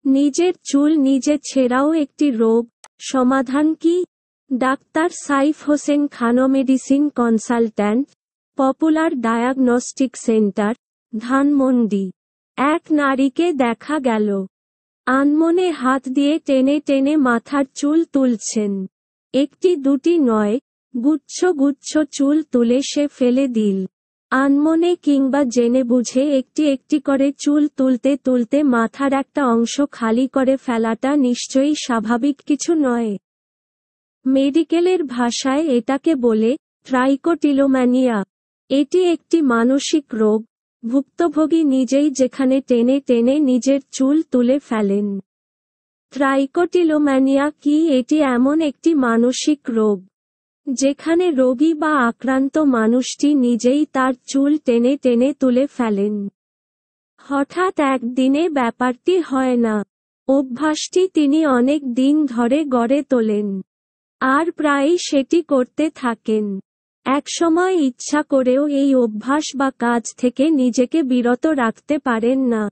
নিজের চুল নিজে ছেঁড়াও একটি রোগ, সমাধান কি? Doctor Saif Hossain Khan, medicine consultant, popular diagnostic centre, Dhanmondi. এক নারীকে দেখা গেল আনমনে হাত দিয়ে টেনে টেনে মাথার চুল তুলছেন। একটি দুটি নয়, গুচ্ছ গুচ্ছ চুল তুলে সে ফেলে দিল। আনমনে কিংবা জেনে বুঝে একটি একটি করে চুল তুলতে তুলতে মাথার একটা অংশ খালি করে ফেলাটা নিশ্চয়ই স্বাভাবিক কিছু নয়। মেডিকেলের ভাষায় এটাকে বলে ট্রাইকোটিলোম্যানিয়া। এটি একটি মানসিক রোগ। ভুক্তভোগী নিজেই যেখানে টেনে টেনে নিজের চুল তুলে ফেলেন। ট্রাইকোটিলোম্যানিয়া কি? এটি এমন একটি মানসিক রোগ যেখানে রোগী বা আক্রান্ত মানুষটি নিজেই তার চুল টেনে টেনে তুলে ফেলেন। হঠাৎ একদিনে ব্যাপারটি হয় না। অভ্যাসটি তিনি অনেক দিন ধরে গড়ে তোলেন, আর প্রায়ই সেটি করতে থাকেন। একসময় ইচ্ছা করেও এই অভ্যাস বা কাজ থেকে নিজেকে বিরত রাখতে পারেন না।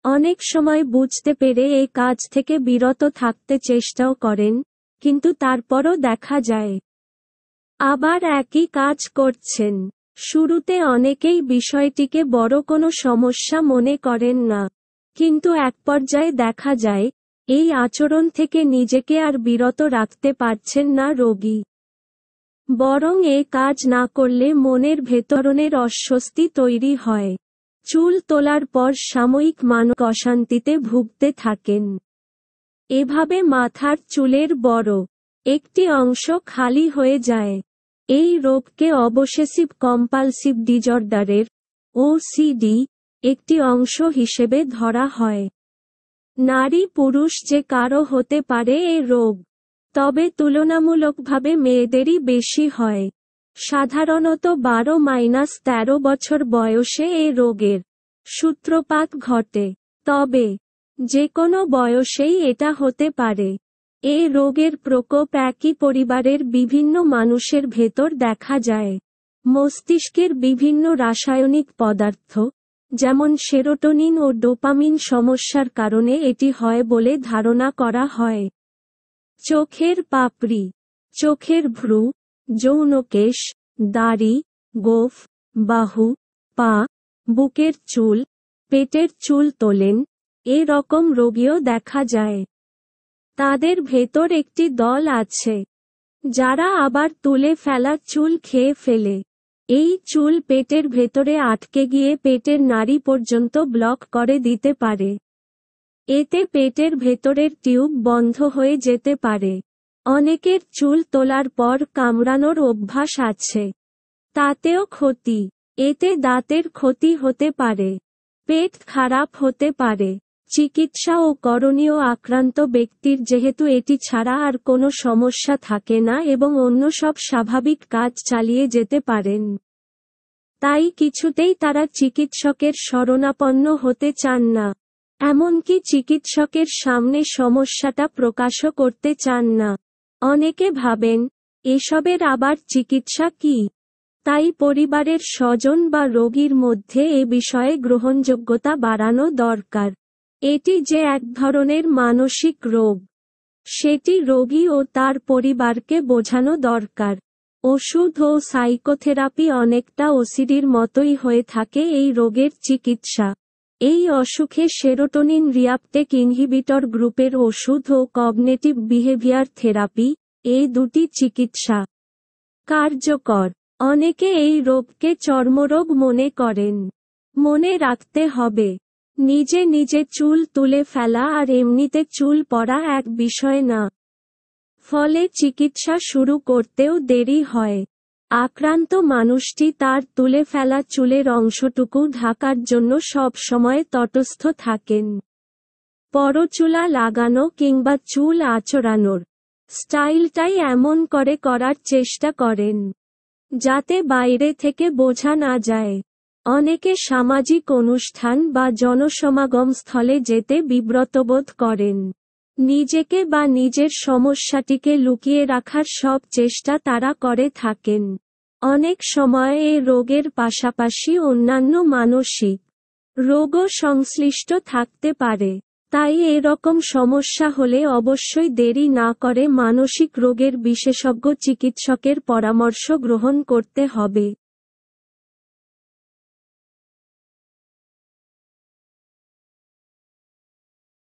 অনেক সময় বুঝতে পেরে এই কাজ থেকে বিরত থাকতে চেষ্টাও করেন, কিন্তু তারপরও দেখা যায় আবার একই কাজ করছেন। শুরুতে অনেকেই বিষয়টিকে বড় কোনো সমস্যা মনে করেন না, কিন্তু এক পর্যায়ে দেখা যায় এই আচরণ থেকে নিজেকে আর বিরত রাখতে পারছেন না রোগী। বরং এ কাজ না করলে মনের ভেতরের অস্বস্তি তৈরি হয়। চুল তোলার পর সাময়িক মানসিক অশান্তিতে ভুগতে থাকেন। এভাবে মাথার চুলের বড় একটি অংশ খালি হয়ে যায়। এই রোগকে অবসেসিভ কম্পালসিভ ডিজঅর্ডারের OCD একটি অংশ হিসেবে ধরা হয়। নারী পুরুষ যে কারো হতে পারে এ রোগ, তবে তুলনামূলকভাবে মেয়েদেরই বেশি হয়। সাধারণত 12-13 বছর বয়সে এ রোগের সূত্রপাত ঘটে, তবে যে কোনো বয়সেই এটা হতে পারে। এ রোগের প্রকোপ একই পরিবারের বিভিন্ন মানুষের ভেতর দেখা যায়। মস্তিষ্কের বিভিন্ন রাসায়নিক পদার্থ, যেমন সেরোটোনিন ও ডোপামিন সমস্যার কারণে এটি হয় বলে ধারণা করা হয়। চোখের পাপড়ি, চোখের ভ্রু, যৌনকেশ, দাড়ি, গোঁফ, বাহু, পা, বুকের চুল, পেটের চুল তোলেন এ রকম রোগীও দেখা যায়। তাদের ভেতর একটি দল আছে যারা আবার তুলে ফেলা চুল খেয়ে ফেলে। এই চুল পেটের ভেতরে আটকে গিয়ে পেটের নাড়ি পর্যন্ত ব্লক করে দিতে পারে। এতে পেটের ভেতরের টিউব বন্ধ হয়ে যেতে পারে। অনেকের চুল তোলার পর কামড়ানোর অভ্যাস আছে, তাতেও ক্ষতি। এতে দাঁতের ক্ষতি হতে পারে, পেট খারাপ হতে পারে। চিকিৎসা ও করণীয় আক্রান্ত ব্যক্তির যেহেতু এটি ছাড়া আর কোনো সমস্যা থাকে না এবং অন্য সব স্বাভাবিক কাজ চালিয়ে যেতে পারেন, তাই কিছুতেই তারা চিকিৎসকের শরণাপন্ন হতে চান না। এমনকি চিকিৎসকের সামনে সমস্যাটা প্রকাশও করতে চান না। অনেকে ভাবেন এসবের আবার চিকিৎসা কি? তাই পরিবারের স্বজন বা রোগীর মধ্যে এ বিষয়ে গ্রহণযোগ্যতা বাড়ানো দরকার। এটি যে এক ধরনের মানসিক রোগ, সেটি রোগী ও তার পরিবারকে বোঝানো দরকার। ওষুধ ও সাইকোথেরাপি অনেকটা ওসিডির মতোই হয়ে থাকে এই রোগের চিকিৎসা। এই অসুখে সেরোটোনিন রিআপটেক ইনহিবিটর গ্রুপের ওষুধ ও কগনিটিভ বিহেভিয়ার থেরাপি, এই দুটি চিকিৎসা কার্যকর। অনেকে এই রোগকে চর্মরোগ মনে করেন। মনে রাখতে হবে, নিজে নিজে চুল তুলে ফেলা আর এমনিতে চুল পড়া এক বিষয় না। ফলে চিকিৎসা শুরু করতেও দেরি হয়। আক্রান্ত মানুষটি তার তুলে ফেলা চুলের অংশটুকু ঢাকার জন্য সব সময় তটস্থ থাকেন। পরচুলা লাগানো কিংবা চুল আঁচড়ানোর স্টাইলটাই এমন করে করার চেষ্টা করেন যাতে বাইরে থেকে বোঝা না যায়। অনেকে সামাজিক অনুষ্ঠান বা জনসমাগম স্থলে যেতে বিব্রতবোধ করেন। নিজেকে বা নিজের সমস্যাটিকে লুকিয়ে রাখার সব চেষ্টা তারা করে থাকেন। অনেক সময় এ রোগের পাশাপাশি অন্যান্য মানসিক রোগও সংশ্লিষ্ট থাকতে পারে। তাই এরকম সমস্যা হলে অবশ্যই দেরি না করে মানসিক রোগের বিশেষজ্ঞ চিকিৎসকের পরামর্শ গ্রহণ করতে হবে।